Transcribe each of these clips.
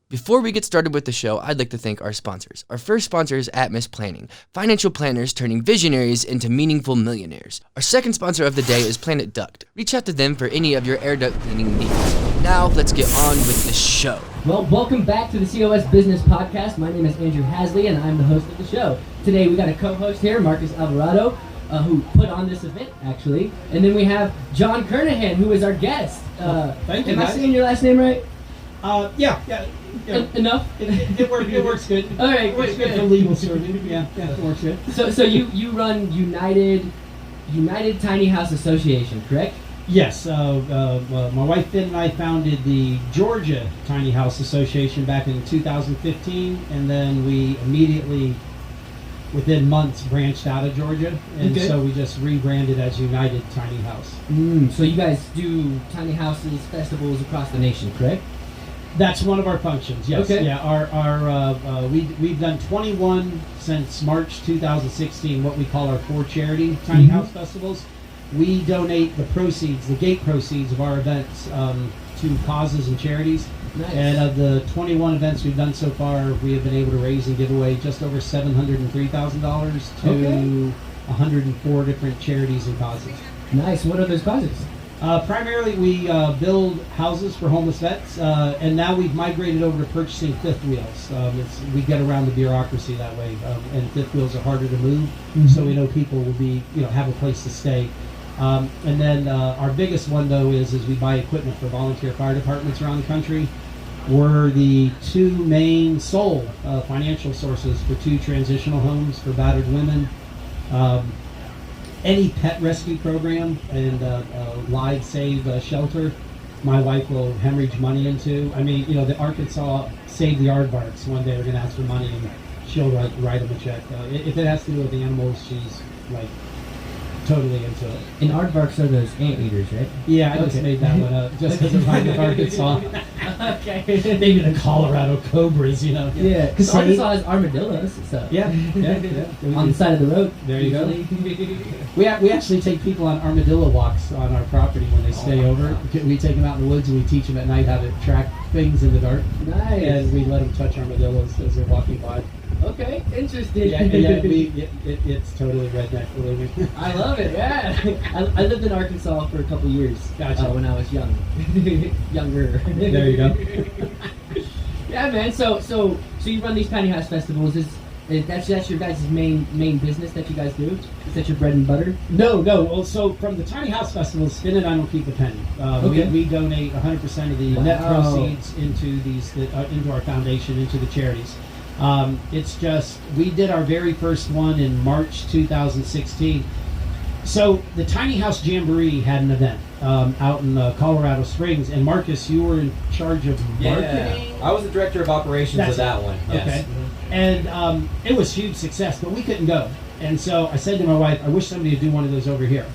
Before we get started with the show, I'd like to thank our sponsors. Our first sponsor is Atmos Planning, financial planners turning visionaries into meaningful millionaires. Our second sponsor of the day is Planet Duct. Reach out to them for any of your air duct cleaning needs. Now, let's get on with the show. Well, welcome back to the COS Business Podcast. My name is Andrew Hasley, and I'm the host of the show. Today, we got a co-host here, Marcus Alvarado, who put on this event, actually. And then we have John Kernohan, who is our guest. Thank you, Am I guys. saying your last name right? Yeah. Enough? It works good. All right, It works good good. for legal serving. Yeah, it works good. So you run United Tiny House Association, correct? Yes, my wife Finn and I founded the Georgia Tiny House Association back in 2015, and then we immediately, within months, branched out of Georgia, and Okay. so we just rebranded as United Tiny House. So you guys do tiny houses, festivals across the nation, correct? That's one of our functions. Yes. Okay. Yeah. We've done 21 since March 2016. What we call our 4 charity tiny house festivals. We donate the proceeds, the gate proceeds of our events, to causes and charities. Nice. And of the 21 events we've done so far, we have been able to raise and give away just over $703,000 to Okay. 104 different charities and causes. Nice. What are those causes? Primarily, we build houses for homeless vets, and now we've migrated over to purchasing fifth wheels. We get around the bureaucracy that way, and fifth wheels are harder to move, so we know people will be, have a place to stay. And then our biggest one, though, is we buy equipment for volunteer fire departments around the country. We're the 2 main sole financial sources for 2 transitional homes for battered women. Any pet rescue program and live save shelter, my wife will hemorrhage money into. I mean, the Arkansas Save the Aardvarks, one day we're going to ask for money and she'll write them a check. If it has to do with animals, she's like totally into it. And aardvarks are those anteaters, right? Yeah, I just Okay. made that one up just because of Arkansas. Okay. Maybe the Colorado Cobras, Yeah, because Same. Arkansas has armadillos, so. Yeah. On the side of the road. There you go. usually. We actually take people on armadillo walks on our property when they stay over. We take them out in the woods and we teach them at night how to track things in the dark. Nice. And we let them touch armadillos as they're walking by. Okay, interesting. It's totally redneck, believe me. I love it, yeah. I lived in Arkansas for a couple years Gotcha. when I was young. Younger. There you go. Yeah, man. So you run these tiny house festivals. That's your guys' main business that you guys do? Is that your bread and butter? No. Well, so from the Tiny House Festivals, Finn and I don't keep a penny. Okay. We donate 100% of the net proceeds into our foundation, into the charities. It's just, we did our very first one in March 2016. So the Tiny House Jamboree had an event out in Colorado Springs, and Marcus, you were in charge of marketing? I was the director of operations of that one. Yes. Okay. And it was huge success, but we couldn't go. And so I said to my wife, I wish somebody would do one of those over here.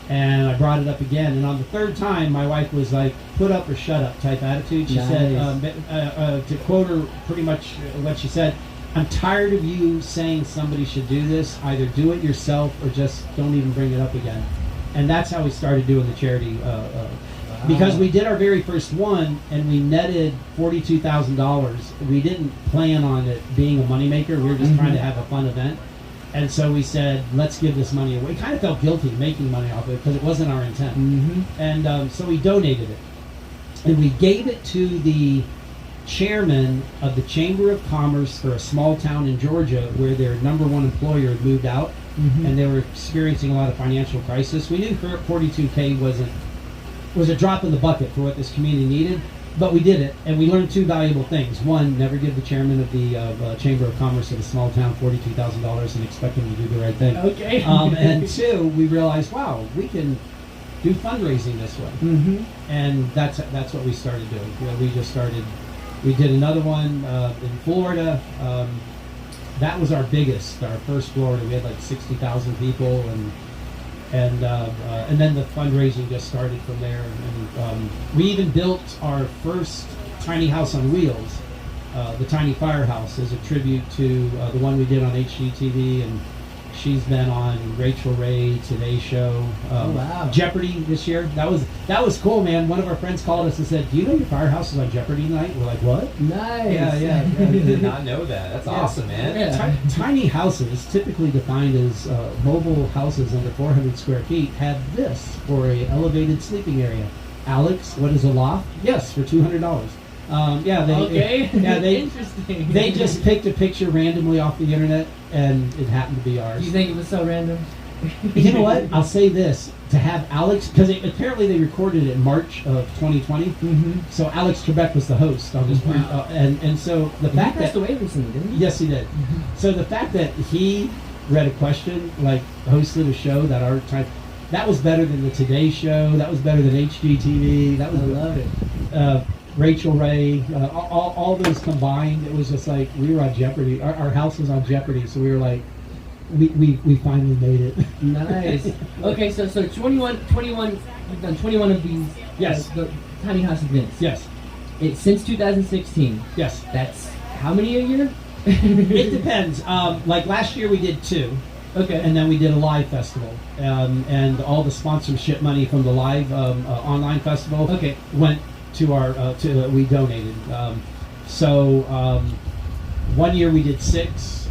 And I brought it up again. And on the 3rd time, my wife was like, put up or shut up type attitude. She said, to quote her pretty much what she said, I'm tired of you saying somebody should do this. Either do it yourself or just don't even bring it up again. And that's how we started doing the charity. Because we did our very first one and we netted $42,000. We didn't plan on it being a moneymaker. We were just trying to have a fun event. And so we said, let's give this money away. We kind of felt guilty making money off it because it wasn't our intent. And so we donated it. And we gave it to the chairman of the Chamber of Commerce for a small town in Georgia where their number 1 employer had moved out. And they were experiencing a lot of financial crisis. We knew 42K was a drop in the bucket for what this community needed. But we did it, and we learned 2 valuable things. 1, never give the chairman of the Chamber of Commerce of a small town $42,000 and expect him to do the right thing. Okay. And 2, we realized, wow, we can do fundraising this way. And that's what we started doing. We just started. We did another one in Florida. That was our biggest, our first Florida. We had like 60,000 people, and then the fundraising just started from there. And we even built our first tiny house on wheels, the Tiny Firehouse, as a tribute to the one we did on HGTV, She's been on Rachel Ray, Today Show, wow. Jeopardy this year. That was cool, man. One of our friends called us and said, "Do you know your firehouse is on Jeopardy tonight?" We're like, "What?" Nice. Yeah. I did not know that. That's awesome, man. Yeah. Tiny houses, typically defined as mobile houses under 400 square feet, have this for a elevated sleeping area. Alex, what is a loft? Yes, for $200. Interesting. They just picked a picture randomly off the internet, and it happened to be ours. Do you think it was so random? You know what? I'll say this: to have Alex, because apparently they recorded it in March of 2020. Mm-hmm. So Alex Trebek was the host on this, Wow. and so the He fact passed that away recently, didn't he? yes, he did. So the fact that he read a question, like hosted a show that our time, that was better than the Today Show. That was better than HGTV. That was I love it. Rachel Ray, all those combined. It was just like we were on Jeopardy. Our house was on Jeopardy, so we were like, we finally made it. Nice. Okay, so 21, you've done 21 of these. Yes. The tiny house events. Yes. Since 2016. Yes. That's how many a year? It depends. Like last year we did 2. Okay. And then we did a live festival, and all the sponsorship money from the live online festival went to our we donated. One year we did 6.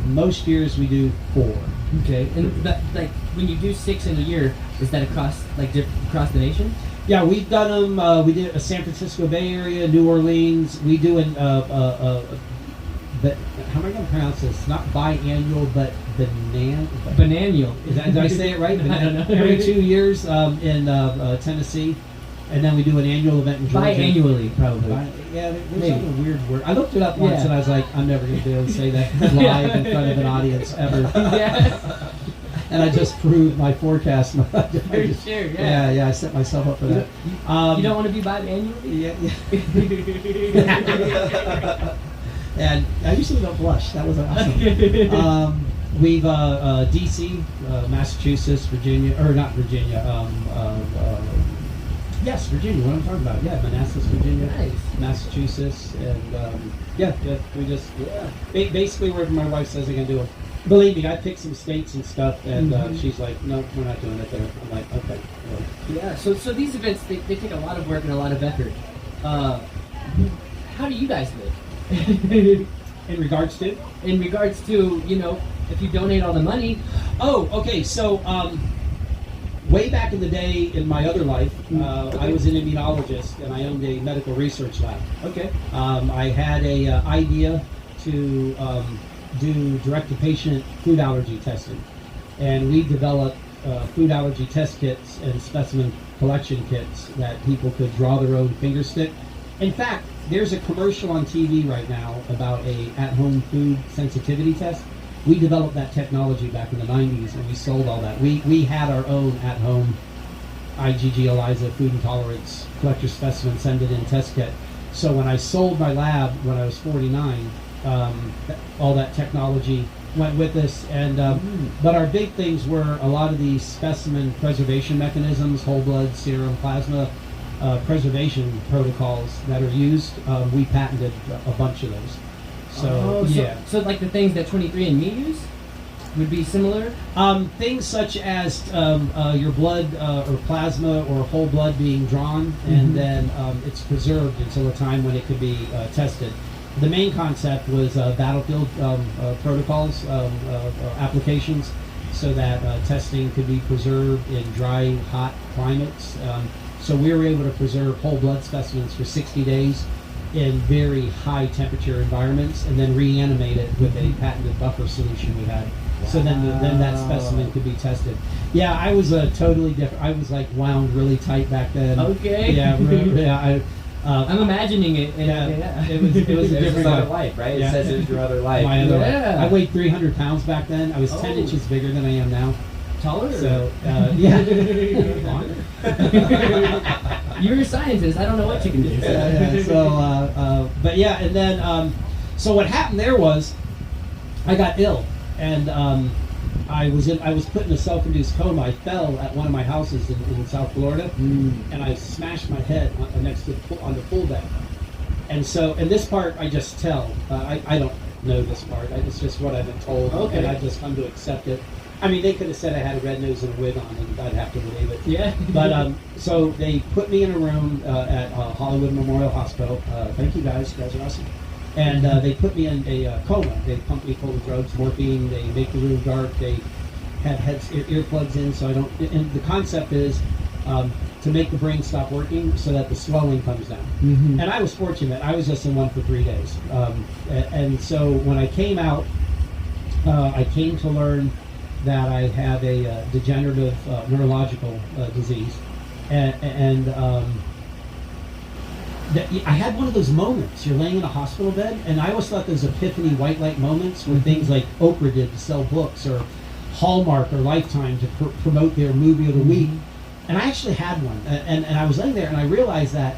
Most years we do 4. Okay. And that, like when you do 6 in a year, is that across across the nation? Yeah, we've done them. We did a San Francisco Bay Area, New Orleans. We do an how am I going to pronounce this? Not biannual, but Banannual. Did I say it right? I don't know. Every 2 years in Tennessee, and then we do an annual event in Georgia. Biannually, probably. There's some weird word. I looked it up once, and I was like, I'm never going to be able to say that live in front of an audience ever. Yeah. And I just proved my forecast. For sure, yeah. Yeah, I set myself up for that. You don't want to be biannually? Yeah. And I usually don't blush. That was awesome. We've DC, Massachusetts, Virginia, or not Virginia. Yes, Virginia. What I'm talking about? Yeah, Manassas, Virginia, Nice. Massachusetts, and we just basically wherever my wife says I can do it. Believe me, I picked some states and stuff, and she's like, "No, we're not doing it there." I'm like, "Okay." Yeah. So these events they take a lot of work and a lot of effort. How do you guys live? In regards to? In regards to, if you donate all the money. Oh, okay. So, way back in the day in my other life, I was an immunologist and I owned a medical research lab. Okay. I had a idea to do direct-to-patient food allergy testing. And we developed food allergy test kits and specimen collection kits that people could draw their own finger stick. In fact, there's a commercial on TV right now about a at-home food sensitivity test. We developed that technology back in the 90s, and we sold all that. We had our own at-home IgG ELISA food intolerance collector specimen, send it in test kit. So when I sold my lab when I was 49, all that technology went with us. And but our big things were a lot of these specimen preservation mechanisms, whole blood, serum, plasma, preservation protocols that are used. We patented a bunch of those. So like the things that 23andMe use would be similar? Things such as your blood or plasma or whole blood being drawn, and then it's preserved until a time when it could be tested. The main concept was battlefield protocols, applications, so that testing could be preserved in dry, hot climates. So we were able to preserve whole blood specimens for 60 days in very high temperature environments, and then reanimate it with a patented buffer solution we had. So then that specimen could be tested. Yeah, I was totally different. I was like wound really tight back then. Okay. Yeah, I'm imagining it. It was a different other life, right? Yeah. It says it was your other life. My other life. Yeah. I weighed 300 pounds back then. I was 10 inches bigger than I am now. Taller? So, yeah. You're a scientist. I don't know what you can do. But yeah, and then, so what happened there was, I got ill, and I was put in a self-induced coma. I fell at one of my houses in South Florida, and I smashed my head on the pool deck. And so, in this part, I just tell. I know this part. It's just what I've been told, Okay. and I've just come to accept it. I mean, they could have said I had a red nose and a wig on, and I'd have to believe it. Yeah. But so they put me in a room at Hollywood Memorial Hospital. Thank you guys are awesome. And they put me in a coma. They pump me full of drugs, morphine. They make the room dark. They have earplugs in, so I don't. And the concept is to make the brain stop working so that the swelling comes down. Mm-hmm. And I was fortunate. I was just in one for 3 days. And so when I came out, I came to learn that I have a degenerative neurological disease, and I had one of those moments. You're laying in a hospital bed, and I always thought those epiphany white light moments were things like Oprah did to sell books, or Hallmark or Lifetime to promote their movie of the week. And I actually had one, and I was laying there, and I realized that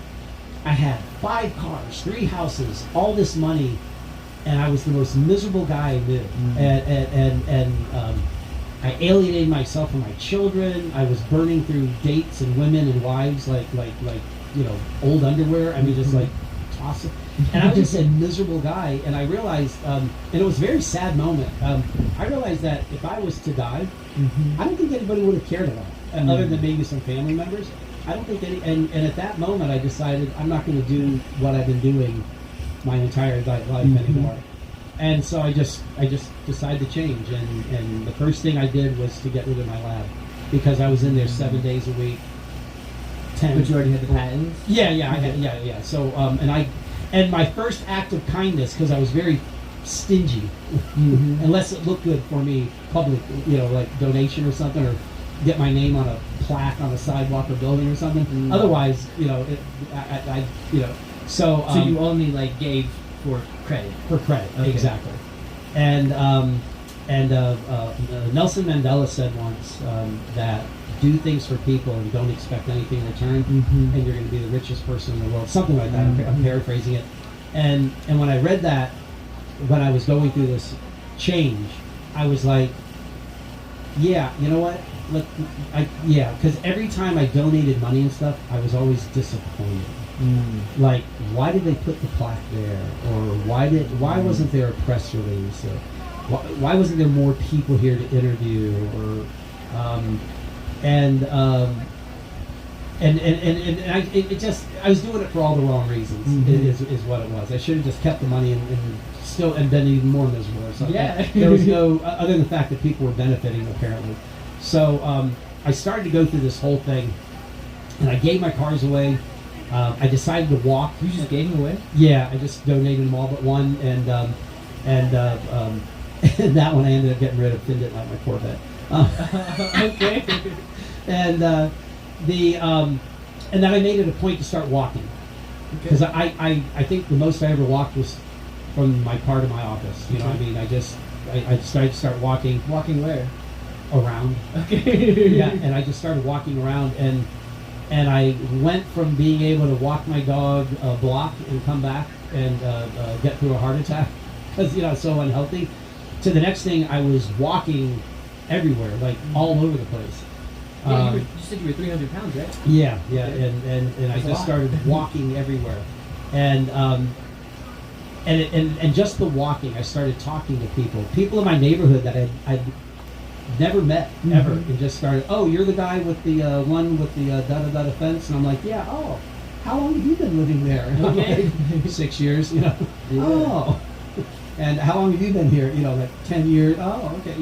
I had 5 cars, 3 houses, all this money, and I was the most miserable guy I knew. And I alienated myself from my children. I was burning through dates and women and wives like old underwear. I mean, just like toss it. And I was just a miserable guy. And I realized, and it was a very sad moment. I realized that if I was to die, I don't think anybody would have cared about it, other than maybe some family members. I don't think any. And at that moment, I decided I'm not going to do what I've been doing my entire life anymore. And so I just decided to change, and the first thing I did was to get rid of my lab, because I was in there 7 days a week. 10. But you already had the patents? Yeah, I had. So and my first act of kindness, because I was very stingy, unless it looked good for me, public, like donation or something, or get my name on a plaque on a sidewalk or building or something. Otherwise, So you only like gave for credit. For credit, Okay. exactly. And Nelson Mandela said once that do things for people and don't expect anything in return, and you're going to be the richest person in the world. Something like that. I'm paraphrasing it. And when I read that, when I was going through this change, I was like, yeah, you know what? Because every time I donated money and stuff, I was always disappointed. Like, why did they put the plaque there, or why wasn't there a press release, or why wasn't there more people here to interview, or I was doing it for all the wrong reasons. Is what it was. I should have just kept the money and been even more miserable or something. Yeah. There was no other than the fact that people were benefiting apparently. So I started to go through this whole thing, and I gave my cars away. I decided to walk. You just gave them away? Yeah, I just donated them all but one, and that one I ended up getting rid of. Didn't like my Corvette. Okay. And and then I made it a point to start walking, because I think the most I ever walked was from my car to my office. You know what I mean? I decided to start walking. Walking where? Around. Okay. Yeah, and I just started walking around, and I went from being able to walk my dog a block and come back and get through a heart attack because I was so unhealthy, to the next thing I was walking everywhere, like all over the place. Yeah, you said you were 300 pounds, right? Yeah, and I just started walking everywhere, and just the walking, I started talking to people in my neighborhood that I'd never met ever, and just started. Oh, you're the guy with the one with the da-da-da fence, and I'm like, yeah. Oh, how long have you been living there? And I'm like, 6 years, Yeah. Oh, and how long have you been here? Like 10 years. Oh, okay,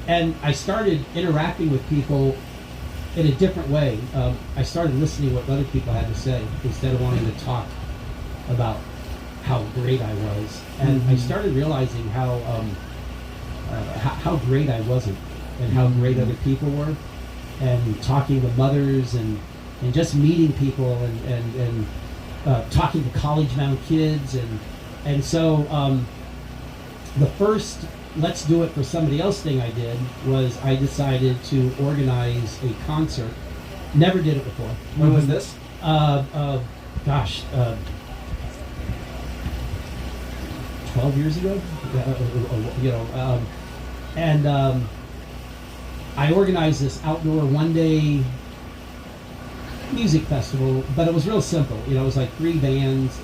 and I started interacting with people in a different way. I started listening to what other people had to say instead of wanting to talk about how great I was, and I started realizing how great I wasn't, and how great other people were, and talking to mothers and just meeting people and talking to college-bound kids, and so the first let's do it for somebody else thing I did was I decided to organize a concert. Never did it before. When was this? 12 years ago, I organized this outdoor one-day music festival, but it was real simple. It was like 3 bands,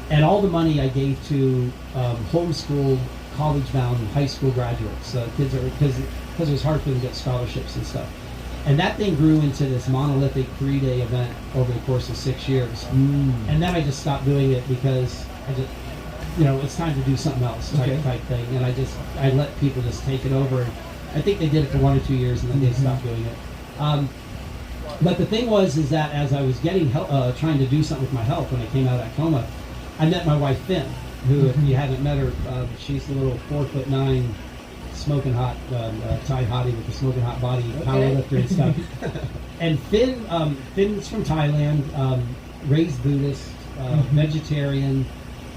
And all the money I gave to homeschool, college-bound high school graduates. Kids are because it was hard for them to get scholarships and stuff. And that thing grew into this monolithic 3-day event over the course of 6 years. And then I just stopped doing it because I just, it's time to do something else type thing. And I let people just take it over. I think they did it for 1 or 2 years and then they stopped doing it. But the thing is that as I was getting help, trying to do something with my health when I came out of that coma, I met my wife Finn, who, if you haven't met her, she's the little 4'9", smoking hot Thai hottie with the smoking hot body, powerlifter and stuff. And Finn's from Thailand, raised Buddhist, vegetarian,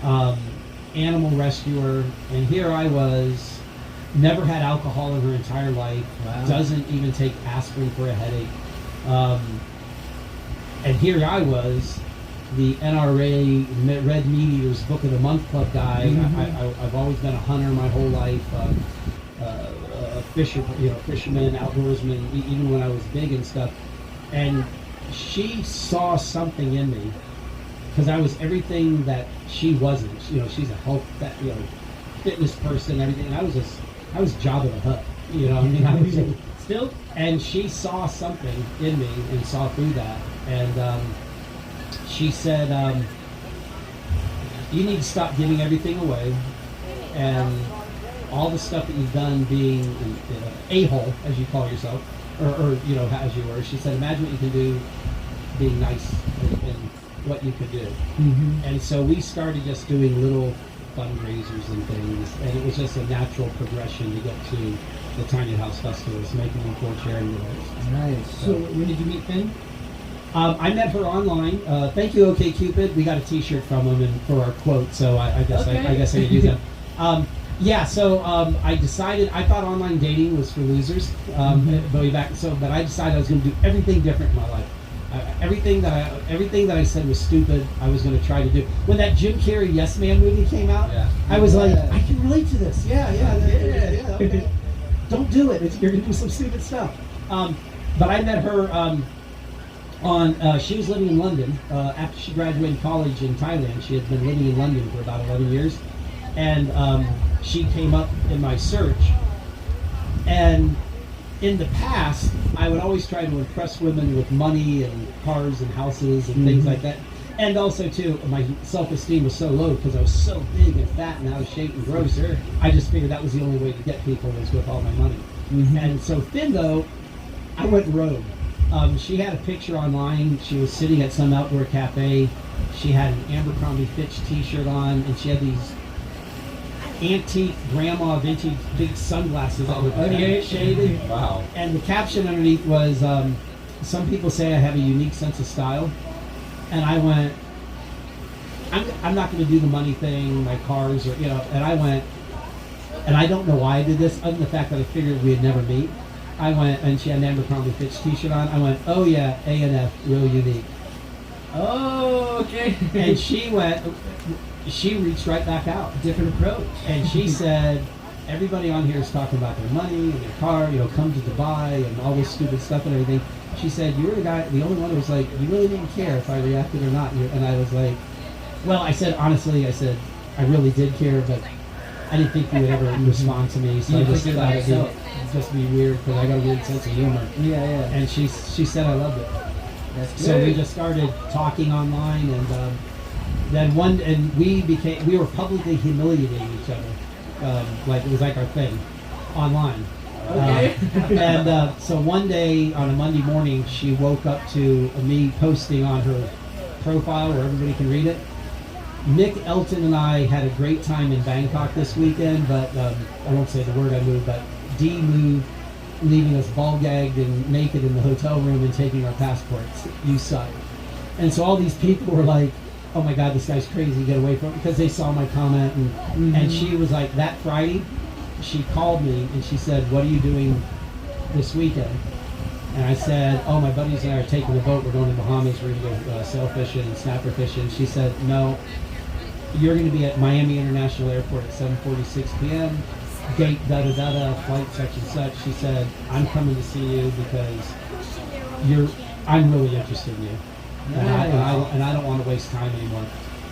animal rescuer, and here I was, never had alcohol in her entire life, doesn't even take aspirin for a headache, and here I was, the NRA Red Meat Eaters Book of the Month Club guy. I've always been a hunter my whole life, a fisherman, outdoorsman, even when I was big and stuff. And she saw something in me because I was everything that she wasn't. She's a health, fitness person, everything. And I was Jabba the Hutt. I was still. And she saw something in me and saw through that. And she said, you need to stop giving everything away, and all the stuff that you've done being an a-hole, as you call yourself, or as you were. She said, imagine what you can do being nice and what you could do. And so we started just doing little fundraisers and things, and it was just a natural progression to get to the Tiny House Festivals, making them for charity events. Nice. So when did you meet Finn? I met her online. Thank you, OkCupid. We got a T-shirt from them and for our quote, so I guess I could use them. I decided I thought online dating was for losers. But I decided I was going to do everything different in my life. Everything that I said was stupid, I was going to try to do. When that Jim Carrey Yes Man movie came out, I was like, I can relate to this. Yeah. Okay. Don't do it. You're going to do some stupid stuff. But I met her. She was living in London after she graduated college in Thailand. She had been living in London for about 11 years, and she came up in my search. And in the past, I would always try to impress women with money and cars and houses and things like that. And also, too, my self-esteem was so low because I was so big and fat and out of shape and gross. I just figured that was the only way to get people was with all my money. And so Finn, though, I went rogue. She had a picture online. She was sitting at some outdoor cafe. She had an Abercrombie Fitch T-shirt on, and she had these antique grandma vintage big sunglasses that were shaded. Wow. And the caption underneath was, some people say I have a unique sense of style. And I went, I'm not going to do the money thing, my cars, or, and I went, and I don't know why I did this, other than the fact that I figured we'd never meet. I went, and she had an Abercrombie Fitch T-shirt on. I went, oh yeah, A&F, real unique. Oh, okay. And she reached right back out. Different approach. And she said, everybody on here is talking about their money and their car, come to Dubai and all this stupid stuff and everything. She said, you were the guy, the only one who was like, you really didn't care if I reacted or not. And I was like, well, I said, honestly, I really did care, but I didn't think you would ever respond to me. So I just thought it'd just be weird because I got a weird sense of humor. Yeah. And she said I loved it. That's good. So we just started talking online, and then we were publicly humiliating each other. Like it was like our thing online. Okay. So one day on a Monday morning, she woke up to me posting on her profile where everybody can read it. Nick, Elton, and I had a great time in Bangkok this weekend, but I won't say the word I moved, but D moved, leaving us ball-gagged and naked in the hotel room and taking our passports. You suck. And so all these people were like, oh my God, this guy's crazy, get away from him, because they saw my comment. And she was like, that Friday, she called me and she said, what are you doing this weekend? And I said, oh, my buddies and I are taking a boat. We're going to the Bahamas. We're going to go sail fishing and snapper fishing. She said, no, you're going to be at Miami International Airport at 7:46 p.m. Gate da-da-da-da, flight such and such. She said, I'm coming to see you because I'm really interested in you. And I don't want to waste time anymore.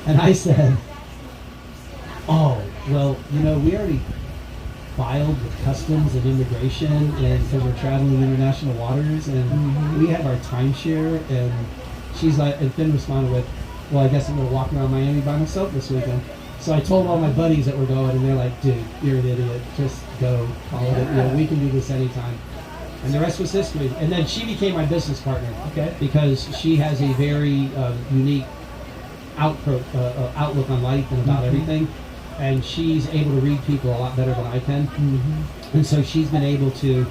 And I said, Oh, well, we already filed with customs and immigration, and so we're traveling international waters, and we have our timeshare, and she's like, and Finn responded with, well, I guess I'm going to walk around Miami by myself this weekend. So I told all my buddies that we're going, and they're like, dude, you're an idiot. Just go. Call it. We can do this anytime. And the rest was history. And then she became my business partner. Okay. Because she has a very unique outlook on life and about everything. And she's able to read people a lot better than I can. And so she's been able to,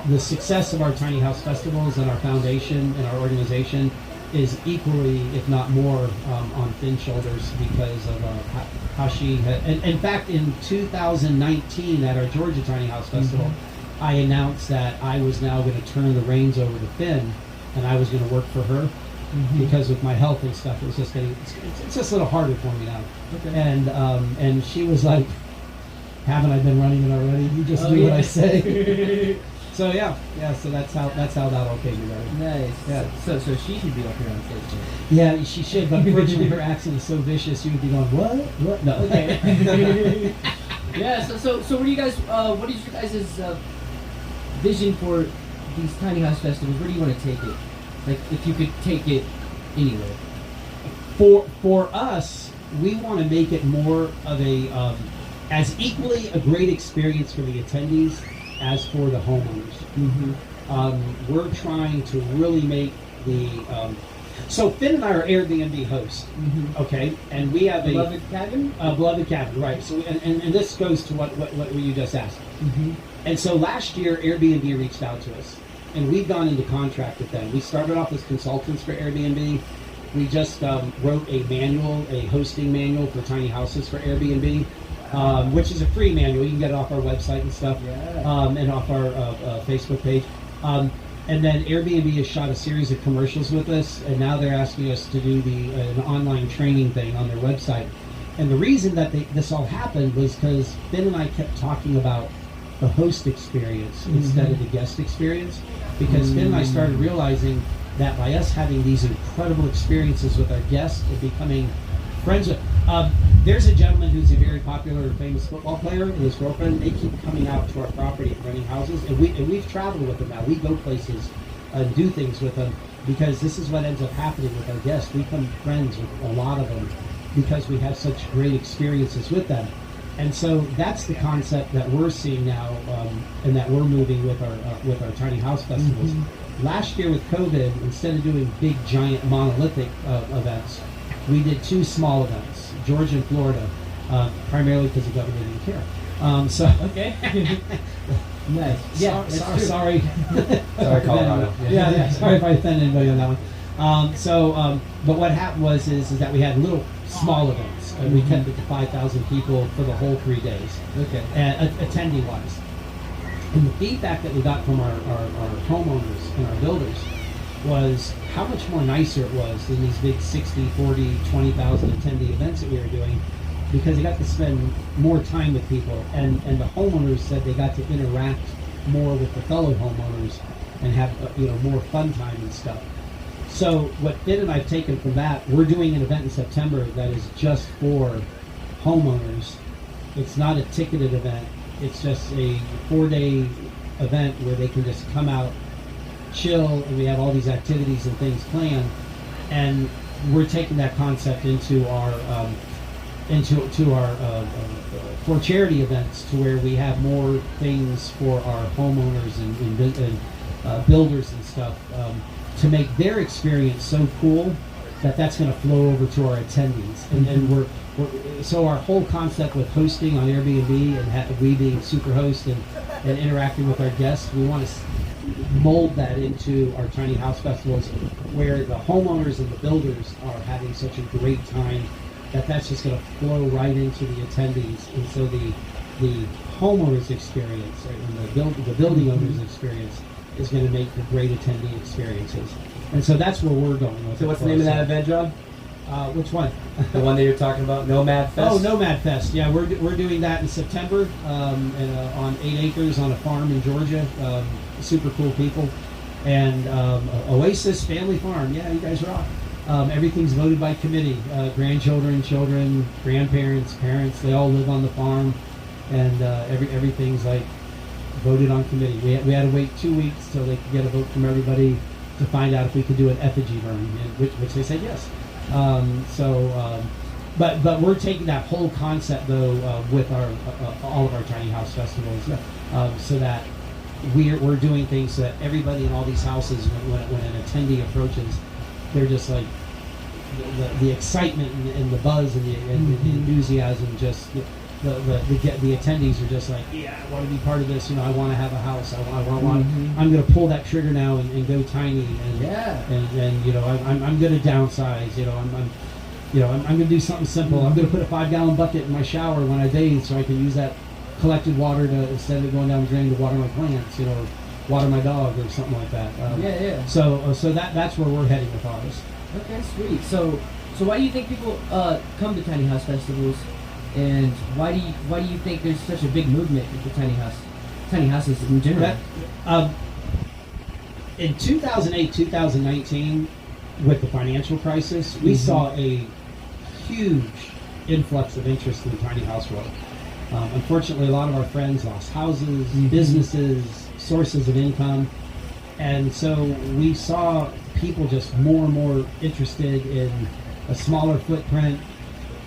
the success of our tiny house festivals and our foundation and our organization is equally, if not more, on Finn's shoulders because of how she had. And in fact, in 2019 at our Georgia Tiny House Festival, I announced that I was now going to turn the reins over to Finn, and I was going to work for her because with my health and stuff, it was just getting it's just a little harder for me now. Okay. And she was like, "Haven't I been running it already? You just do what I say." So so that's how that okay me right. Nice. Yeah. So she should be up here on stage. Yeah, she should. But unfortunately, her accent is so vicious. You would be going, what? No. Okay. Yeah. So what do you guys? What is your guys' vision for these tiny house festivals? Where do you want to take it? Like, if you could take it anywhere. For us, we want to make it more of a as equally a great experience for the attendees as for the homeowners. We're trying to really make the so Finn and I are Airbnb hosts, okay, and we have Beloved Cabin. Beloved Cabin, right? So and this goes to what you just asked. And so last year Airbnb reached out to us, and we've gone into contract with them. We started off as consultants for Airbnb. We just wrote a hosting manual for tiny houses for Airbnb. Which is a free manual. You can get it off our website and stuff, and off our Facebook page. And then Airbnb has shot a series of commercials with us, and now they're asking us to do an online training thing on their website. And the reason that this all happened was because Finn and I kept talking about the host experience instead of the guest experience, because Finn and I started realizing that by us having these incredible experiences with our guests and becoming friends with. There's a gentleman who's a very popular, famous football player, and his girlfriend. They keep coming out to our property and renting houses, and we've traveled with them now. We go places and do things with them because this is what ends up happening with our guests. We become friends with a lot of them because we have such great experiences with them. And so that's the concept that we're seeing now, and that we're moving with our tiny house festivals. Last year with COVID, instead of doing big, giant, monolithic events, we did 2 small events, Georgia and Florida, primarily because the government didn't care. Okay. Nice. Yeah. Sorry. Sorry, Colorado. Yeah. Sorry if I offended anybody on that one. But what happened was that we had little small events, and we kept it to 5,000 people for the whole 3 days. Okay. Attending wise, and the feedback that we got from our homeowners and our builders was how much more nicer it was than these big 60, 40, 20,000 attendee events that we were doing, because they got to spend more time with people, and the homeowners said they got to interact more with the fellow homeowners and have more fun time and stuff. So what Finn and I have taken from that, we're doing an event in September that is just for homeowners. It's not a ticketed event. It's just a 4-day event where they can just come out, chill, and we have all these activities and things planned, and we're taking that concept into our for charity events, to where we have more things for our homeowners and builders and stuff, to make their experience so cool that that's going to flow over to our attendees. And so our whole concept with hosting on Airbnb and we being Superhost and interacting with our guests, we want to mold that into our tiny house festivals, where the homeowners and the builders are having such a great time that's just going to flow right into the attendees. And so the homeowners experience, and the building owners experience is going to make for great attendee experiences. And so that's where we're going with it. So what's the name of that event, John? Which one? The one that you're talking about, Nomad Fest? Oh, Nomad Fest. Yeah, we're doing that in September, on 8 acres on a farm in Georgia. Super cool people. And Oasis Family Farm. Yeah, you guys rock. Everything's voted by committee. Grandchildren, children, grandparents, parents, they all live on the farm, and everything's like voted on committee. We had to wait 2 weeks till they could get a vote from everybody to find out if we could do an effigy burn, which they said yes. But we're taking that whole concept though with our all of our tiny house festivals, so that we're doing things so that everybody in all these houses, when an attendee approaches, they're just like the excitement and the buzz and the enthusiasm. Just the attendees are just like, yeah, I want to be part of this. I want to have a house. I want. I'm going to pull that trigger now and go tiny. And I'm going to downsize. I'm going to do something simple. I'm going to put a 5-gallon bucket in my shower when I bathe, so I can use that collected water to, instead of it going down the drain, to water my plants. Water my dog or something like that. So that's where we're heading with ours. Okay, sweet. So why do you think people come to tiny house festivals, and why do you think there's such a big movement for tiny houses in general? In 2008, 2019, with the financial crisis, we saw a huge influx of interest in the tiny house world. Unfortunately, a lot of our friends lost houses, businesses, sources of income, and so we saw people just more and more interested in a smaller footprint,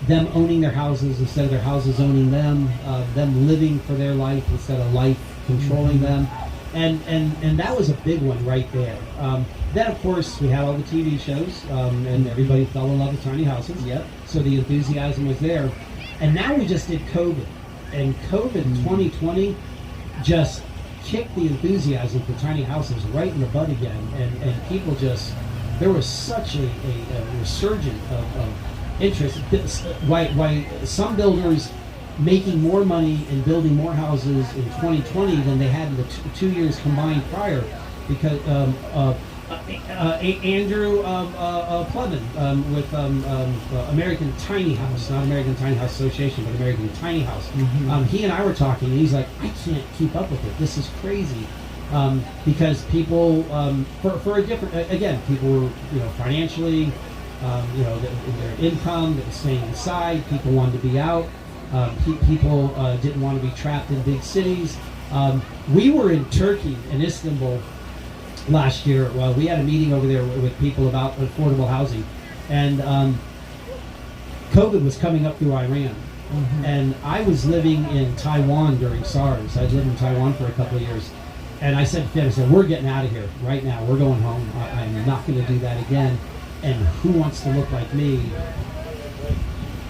them owning their houses instead of their houses owning them, them living for their life instead of life controlling them, and that was a big one right there. Then of course we had all the TV shows, and everybody fell in love with tiny houses. Yep. So the enthusiasm was there, and now we just did COVID, and COVID 2020 just kicked the enthusiasm for tiny houses right in the butt again, and people just, there was such a resurgence of interest. Why some builders making more money and building more houses in 2020 than they had in the 2 years combined prior, because Andrew Plevin with American Tiny House, not American Tiny House Association, but American Tiny House. He and I were talking, and he's like, I can't keep up with it. This is crazy. Because people, for a different, again, people were, financially, their income, they were staying inside. People wanted to be out. People didn't want to be trapped in big cities. We were in Turkey, in Istanbul, last year. We had a meeting over there with people about affordable housing, and COVID was coming up through Iran, and I was living in Taiwan during SARS. I'd lived in Taiwan for a couple of years, and I said to Finn, I said, we're getting out of here right now. We're going home. I'm not going to do that again, and who wants to look like me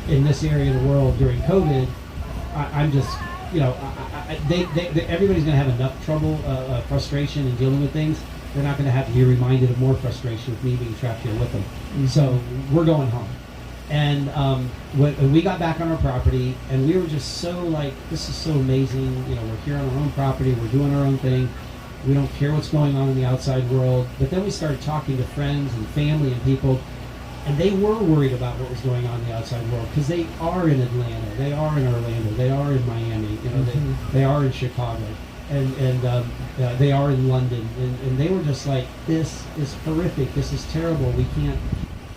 in this area of the world during COVID? I'm just, everybody's going to have enough trouble, frustration, and dealing with things. They're not going to have to be reminded of more frustration with me being trapped here with them. So we're going home. And when we got back on our property, and we were just so like, this is so amazing. We're here on our own property. We're doing our own thing. We don't care what's going on in the outside world. But then we started talking to friends and family and people, and they were worried about what was going on in the outside world, because they are in Atlanta, they are in Orlando, they are in Miami, they are in Chicago. And they are in London, and they were just like, this is horrific, this is terrible, we can't,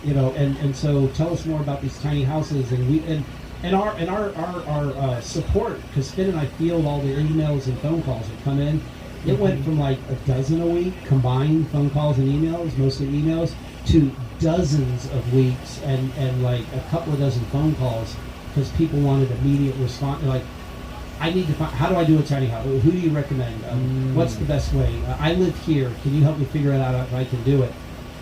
and so tell us more about these tiny houses, and our support, because Finn and I field all the emails and phone calls that come in. It went from like a dozen a week, combined phone calls and emails, mostly emails, to dozens of weeks and like a couple of dozen phone calls, because people wanted immediate response, like, I need to find, how do I do a tiny house? Who do you recommend? What's the best way? I live here. Can you help me figure it out if I can do it?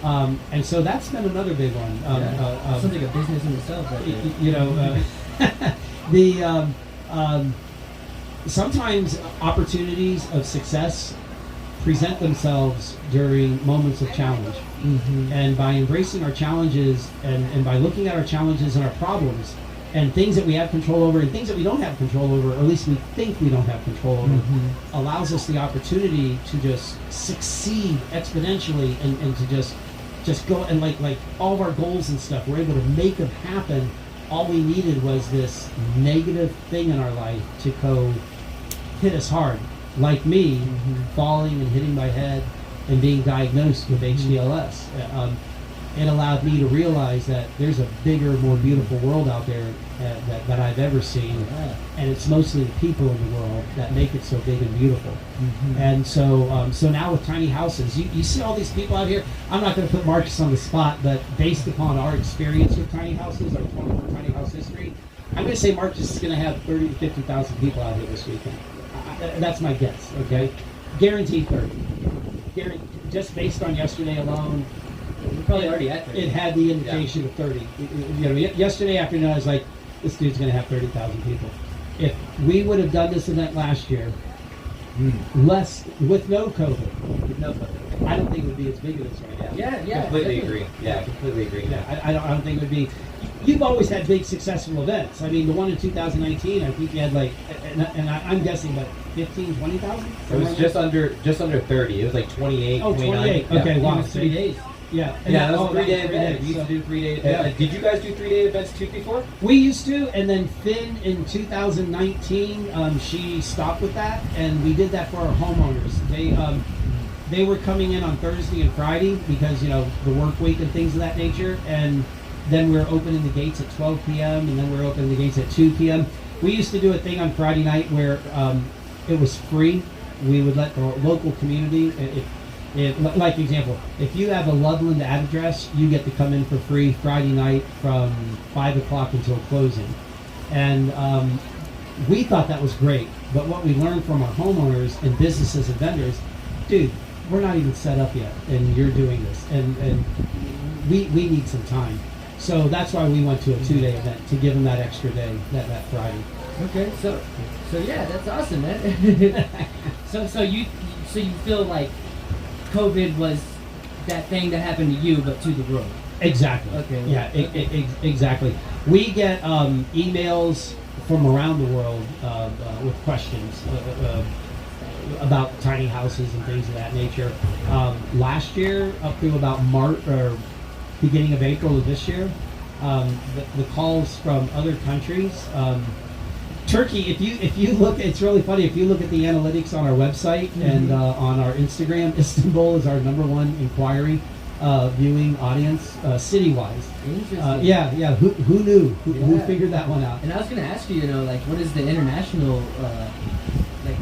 And so that's been another big one. Sounds like a business in itself. Right sometimes opportunities of success present themselves during moments of challenge. And by embracing our challenges and by looking at our challenges and our problems, and things that we have control over and things that we don't have control over, or at least we think we don't have control over, allows us the opportunity to just succeed exponentially and to just go, and like all of our goals and stuff, we're able to make them happen. All we needed was this negative thing in our life to go hit us hard, like me, falling and hitting my head and being diagnosed with HDLS. it allowed me to realize that there's a bigger, more beautiful world out there that I've ever seen, and it's mostly the people in the world that make it so big and beautiful. And so now with tiny houses, you see all these people out here. I'm not going to put Marcus on the spot, but based upon our experience with tiny houses, our 24 tiny house history, I'm going to say Marcus is going to have 30 to 50,000 people out here this weekend. That's my guess. Okay, guaranteed 30. Just based on yesterday alone. We're probably already at 30. It had the indication of 30. Yesterday afternoon, I was like, this dude's going to have 30,000 people. If we would have done this event last year, less with no COVID, I don't think it would be as big as this right now. Yeah. Completely definitely. agree. Yeah, completely agree. Yeah, I don't think it would be. You've always had big successful events. I mean, the one in 2019, I think you had like, and I'm guessing like 15, 20,000? It was just under 30. It was like 28, Oh, 29. 28. Yeah. Okay, wow. 3 days. Yeah. Yeah, that was Oh, a 3-day that was event. We 3 used to do 3-day. Yeah. Did you guys do 3-day events too before? We used to, and then Finn in 2019, she stopped with that, and we did that for our homeowners. They were coming in on Thursday and Friday because the work week and things of that nature, and then we were opening the gates at 12 p.m. and then we were opening the gates at 2 p.m. We used to do a thing on Friday night where it was free. We would let the local community. Like example, if you have a Loveland address, you get to come in for free Friday night from 5 o'clock until closing. And we thought that was great. But what we learned from our homeowners and businesses and vendors, dude, we're not even set up yet, and you're doing this, and we need some time. So that's why we went to a 2-day event, to give them that extra day, that Friday. Okay, so yeah, that's awesome, man. so you feel like COVID was that thing that happened to you, but to the world. Exactly. Okay. Yeah. Exactly. We get emails from around the world with questions about tiny houses and things of that nature. Last year, up through about March or beginning of April of this year, the calls from other countries. Turkey, if you look, it's really funny. If you look at the analytics on our website and on our Instagram, Istanbul is our #1 inquiry viewing audience city-wise. Interesting. Yeah. Who knew? Who Yeah. figured that one out? And I was going to ask you, like, what is the international,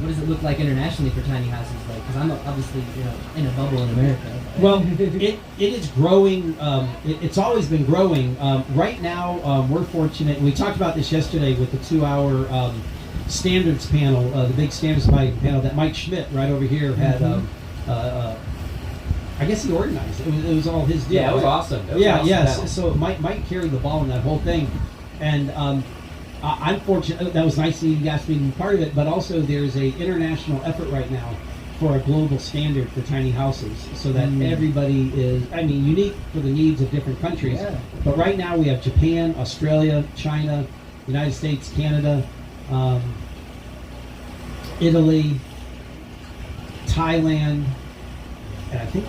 what does it look like internationally for tiny houses? Like, because I'm obviously, in a bubble in America. Well, it is growing. It's always been growing. Right now, we're fortunate. We talked about this yesterday with the 2-hour standards panel, the big standards panel that Mike Schmidt right over here had. I guess he organized it. It was all his deal. Yeah, it was right? awesome. It was awesome Yes. panel. So Mike carried the ball in that whole thing, and I'm fortunate. That was nice that you asked me to be part of it. But also, there's a international effort right now for a global standard for tiny houses, so that everybody is, unique for the needs of different countries. Yeah. But right now we have Japan, Australia, China, United States, Canada, Italy, Thailand, and I think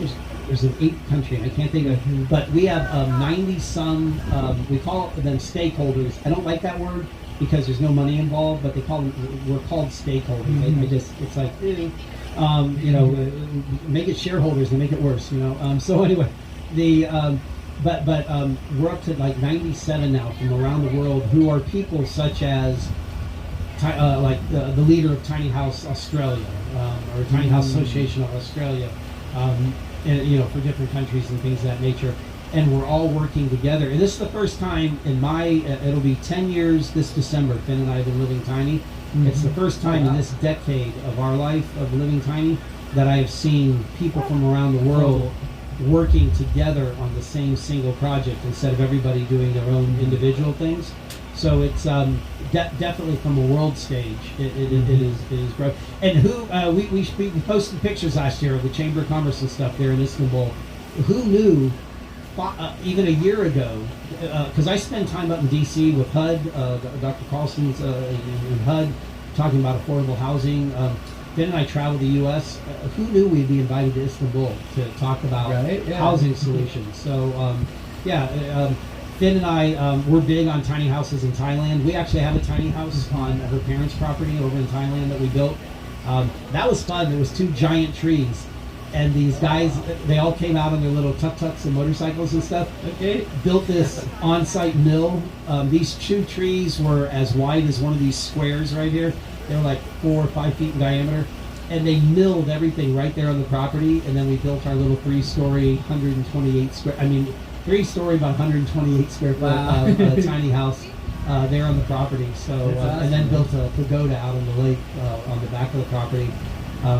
there's an 8th country, and I can't think of, but we have 90 some, we call them stakeholders. I don't like that word because there's no money involved, but we're called stakeholders. It's like, make it shareholders and make it worse, So anyway, but we're up to like 97 now from around the world who are people such as the leader of Tiny House Australia or Tiny House Association of Australia, and, for different countries and things of that nature. And we're all working together. And this is the first time in it'll be 10 years this December, Finn and I have been living tiny. It's the first time in this decade of our life of living tiny that I have seen people from around the world working together on the same single project instead of everybody doing their own individual things. So it's definitely from a world stage. It is growth. And we posted pictures last year of the Chamber of Commerce and stuff there in Istanbul. Who knew? Even a year ago, because I spend time up in D.C. with HUD, Dr. Carlson's in HUD, talking about affordable housing. Finn and I traveled the U.S. Who knew we'd be invited to Istanbul to talk about housing solutions? So, Finn and I, we're big on tiny houses in Thailand. We actually have a tiny house on her parents' property over in Thailand that we built. That was fun. There was 2 giant trees. and these guys, they all came out on their little tuk-tuks and motorcycles and stuff. Okay. Built this on-site mill. These 2 trees were as wide as one of these squares right here. They were like 4 or 5 feet in diameter. And they milled everything right there on the property. And then we built our little 3-story, 3-story, about 128 square foot tiny house there on the property. So, awesome, and then man. built a pagoda out on the lake on the back of the property.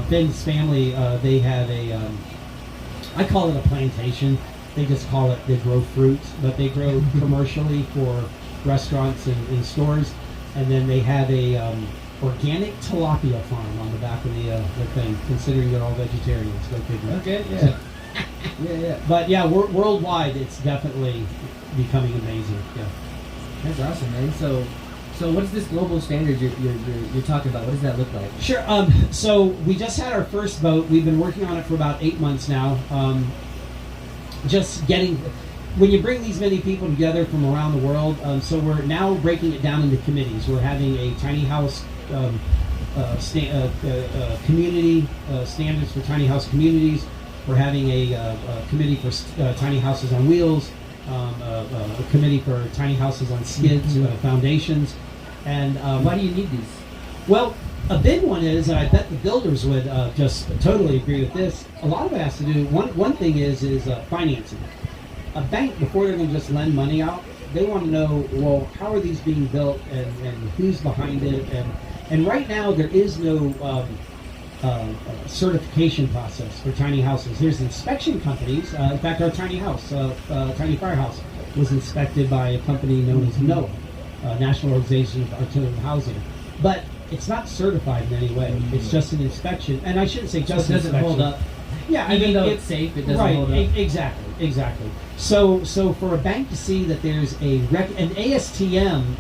Finn's family, they have I call it a plantation. They just call it, they grow fruit, but they grow commercially for restaurants and stores. And then they have a organic tilapia farm on the back of the thing, considering they're all vegetarians. Go figure. Okay, yeah. Yeah. But yeah, worldwide, it's definitely becoming amazing. Yeah. That's awesome, man. So what's this global standard you're talking about? What does that look like? Sure. So we just had our first vote. We've been working on it for about 8 months now. Just getting, when you bring these many people together from around the world, so we're now breaking it down into committees. We're having a tiny house community standards for tiny house communities. We're having a committee for tiny houses on wheels, a committee for tiny houses on skids, foundations. And why do you need these? Well, a big one is, and I bet the builders would just totally agree with this, a lot of it has to do, one thing is financing. A bank, before they're going to just lend money out, they want to know, well, how are these being built and who's behind it? And right now, there is no certification process for tiny houses. There's inspection companies. In fact, our tiny house, tiny firehouse, was inspected by a company known as NOAA, National Organization of Alternative Housing. But it's not certified in any way. It's just an inspection. And I shouldn't say just an an inspection. inspection. Hold up. Yeah, Even though it's safe, it doesn't right, hold up. Exactly. So for a bank to see that there's an ASTM,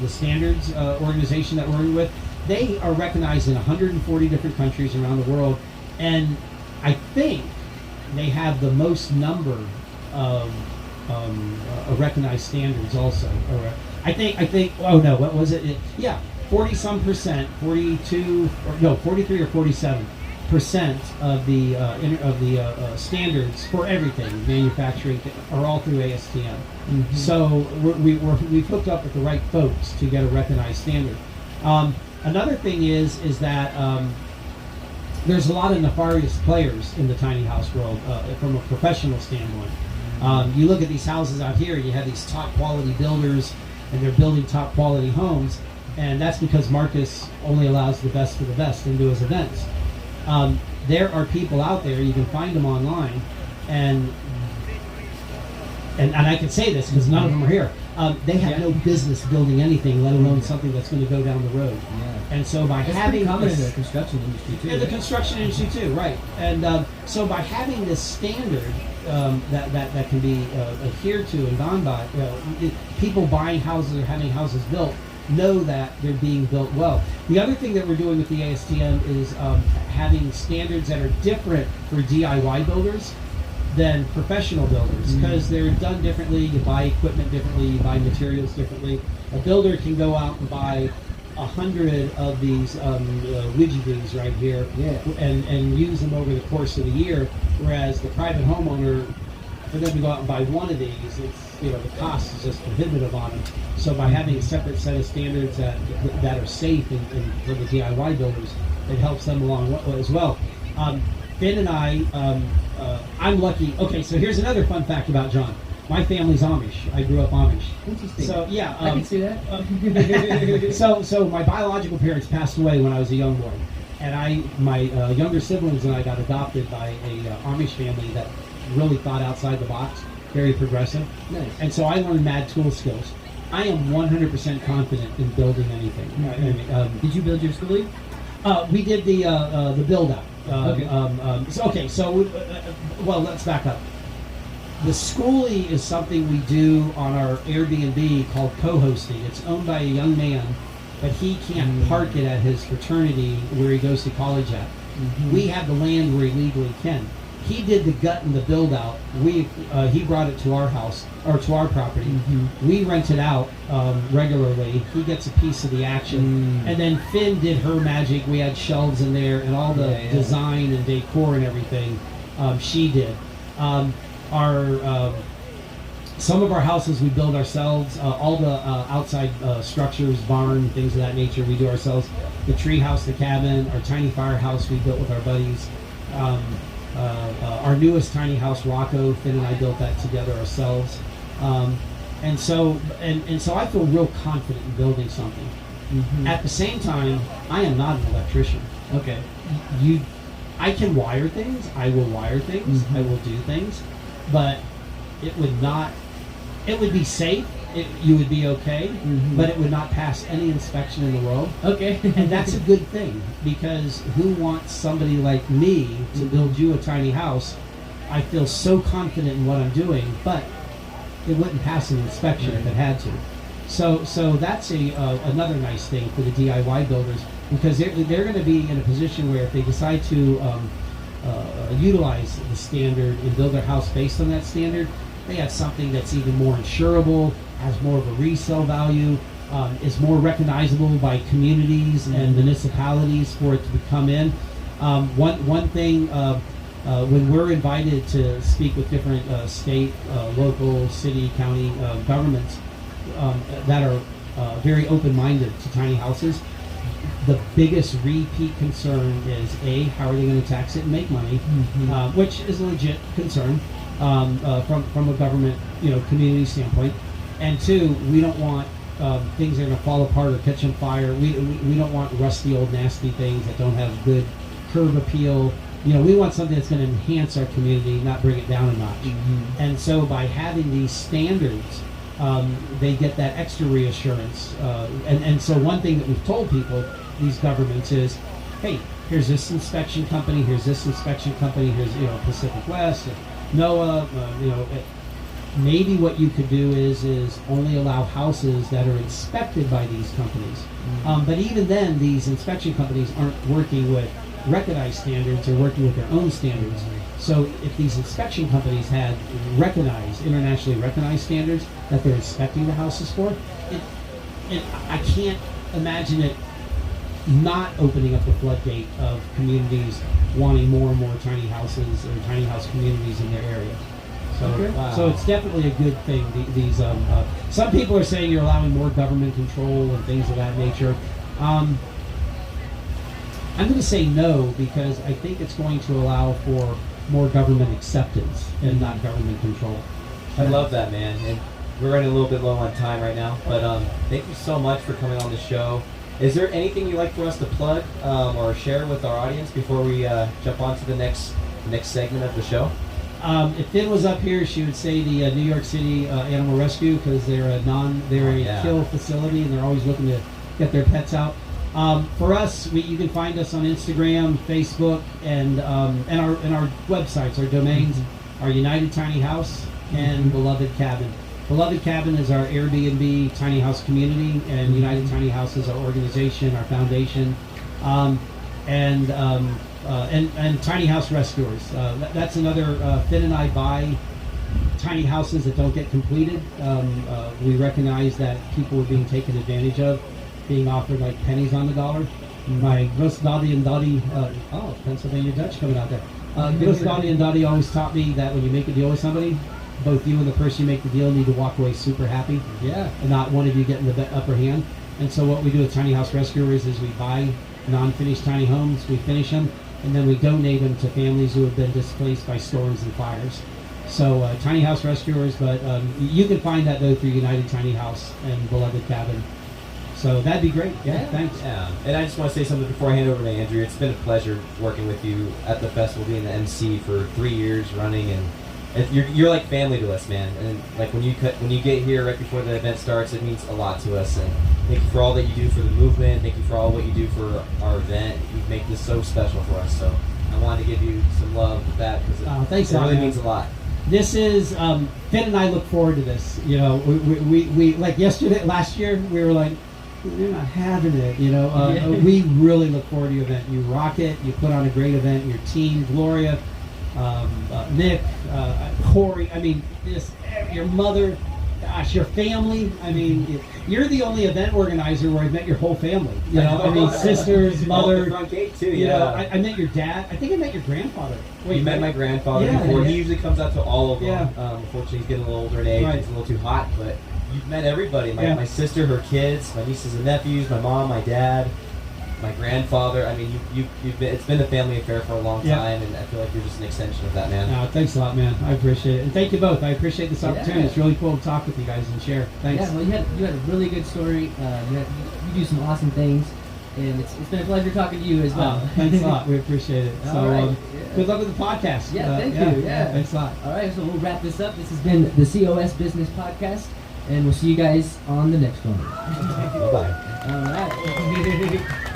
the standards organization that we're working with, they are recognized in 140 different countries around the world, and I think they have the most number of recognized standards also. Or I think. Oh no, what was it? 40-some percent, 43 or 47% of the standards for everything manufacturing are all through ASTM. Mm-hmm. So we've hooked up with the right folks to get a recognized standard. Another thing is that there's a lot of nefarious players in the tiny house world from a professional standpoint. You look at these houses out here, and you have these top quality builders, and they're building top quality homes, and that's because Marcus only allows the best for the best into his events. There are people out there, you can find them online, and I can say this because none of them are here. They have no business building anything, let alone something that's going to go down the road. Yeah. And so by having common in the construction industry too. In the construction industry too, right? And so by having this standard that can be adhered to and gone by, people buying houses or having houses built know that they're being built well. The other thing that we're doing with the ASTM is having standards that are different for DIY builders than professional builders, because they're done differently. You buy equipment differently, you buy materials differently. A builder can go out and buy 100 of these widgets right here, and use them over the course of the year, whereas the private homeowner, for them to go out and buy one of these, it's, the cost is just prohibitive on them. So by having a separate set of standards that are safe and for the DIY builders, it helps them along as well. Finn and I'm lucky. Okay, so here's another fun fact about John. My family's Amish. I grew up Amish. Interesting. So yeah, I can see that. So my biological parents passed away when I was a young boy, and my younger siblings and I got adopted by a Amish family that really thought outside the box, very progressive. Nice. And so I learned mad tool skills. I am 100% confident in building anything. Mm-hmm. Did you build your schooling? We did the build out. Okay. Well, let's back up. The schoolie is something we do on our Airbnb called co-hosting. It's owned by a young man, but he can't park it at his fraternity where he goes to college at. Mm-hmm. We have the land where he legally can. he did the gut and the build out. He brought it to our house or to our property. We rent it out regularly. He gets a piece of the action, and then Finn did her magic. We had shelves in there and all the design and decor and everything. She did. Some of our houses we build ourselves. All the outside structures, barn, things of that nature, we do ourselves. The tree house, the cabin, our tiny firehouse we built with our buddies. Our newest tiny house, Rocco, Finn and I built that together ourselves. And so I feel real confident in building something. At the same time, I am not an electrician. Okay. I can wire things. I will wire things. I will do things, but it would be safe. You would be okay, but it would not pass any inspection in the world. Okay. And that's a good thing, because who wants somebody like me to build you a tiny house? I feel so confident in what I'm doing, but it wouldn't pass an inspection if it had to. So that's another nice thing for the DIY builders, because they're going to be in a position where if they decide to utilize the standard and build their house based on that standard, they have something that's even more insurable, has more of a resale value, is more recognizable by communities and municipalities for it to come in. One thing, when we're invited to speak with different state, local, city, county governments that are very open-minded to tiny houses, the biggest repeat concern is how are they going to tax it and make money, which is a legit concern from a government, community standpoint. And two, we don't want things that are going to fall apart or catch on fire. We don't want rusty, old, nasty things that don't have good curb appeal. We want something that's going to enhance our community, not bring it down a notch. And so by having these standards, they get that extra reassurance. And so one thing that we've told people, these governments, is, hey, here's this inspection company, here's this inspection company, here's Pacific West, NOAA, maybe what you could do is only allow houses that are inspected by these companies. But even then, these inspection companies aren't working with recognized standards, or working with their own standards. So if these inspection companies had internationally recognized standards that they're inspecting the houses for, I can't imagine it not opening up the floodgate of communities wanting more and more tiny houses or tiny house communities in their area. So it's definitely a good thing. These some people are saying you're allowing more government control and things of that nature. I'm going to say no, because I think it's going to allow for more government acceptance and not government control. I love that, man. And we're running a little bit low on time right now, but thank you so much for coming on the show. Is there anything you'd like for us to plug or share with our audience before we jump on to the next segment of the show? If Finn was up here, she would say the New York City Animal Rescue, because they're a kill facility and they're always looking to get their pets out. For us, you can find us on Instagram, Facebook, and our websites, our domains, our United Tiny House and Beloved Cabin. Beloved Cabin is our Airbnb tiny house community, and United Tiny House is our organization, our foundation, and Tiny House Rescuers. That's another. Finn and I buy tiny houses that don't get completed. We recognize that people are being taken advantage of, being offered like pennies on the dollar. My Gross Daddy and Dottie, Pennsylvania Dutch coming out there. Gross Daddy and Dottie always taught me that when you make a deal with somebody, both you and the person you make the deal need to walk away super happy. Yeah. And not one of you getting the upper hand. And so what we do at Tiny House Rescuers is we buy non-finished tiny homes, we finish them, and then we donate them to families who have been displaced by storms and fires. So Tiny House Rescuers, but you can find that though through United Tiny House and Beloved Cabin. So that'd be great. Yeah, thanks. Yeah, and I just want to say something before I hand over to Andrew. It's been a pleasure working with you at the festival, being the MC for 3 years running, and you're like family to us, man. And like when you get here right before the event starts, it means a lot to us. And thank you for all that you do for the movement. Thank you for all what you do for our event. You make this so special for us. So I wanted to give you some love with that, because thanks it really man. means a lot. This is Finn and I look forward to this. We like last year we were like, we're not having it. We really look forward to your event. You rock it. You put on a great event. Your team, Gloria, Nick, Corey. I mean, just your mother. Gosh, your family. I mean, you're the only event organizer where I've met your whole family. You know, I mean, sisters, mother. The front gate too. You Yeah. know, I met your dad. I think I met your grandfather. You met my grandfather Yeah, before. yeah. He usually comes out to all of them. Yeah. Unfortunately, he's getting a little older in age. Right. He's a little too hot, but you've met everybody. Yeah. My sister, her kids, my nieces and nephews, my mom, my dad, my grandfather. I mean, it's been a family affair for a long Yeah. time, and I feel like you're just an extension of that, man. No, thanks a lot, man. I appreciate it, and thank you both. I appreciate this opportunity. Yeah. It's really cool to talk with you guys and share. Thanks. Yeah, well, you had a really good story. You do some awesome things, and it's been a pleasure talking to you as well. Thanks a lot. We appreciate it. So, All right. good luck with the podcast. Yeah, thank you. Yeah. Thanks a lot. All right, so we'll wrap this up. This has been the COS Business Podcast, and we'll see you guys on the next one. Bye-bye. All right.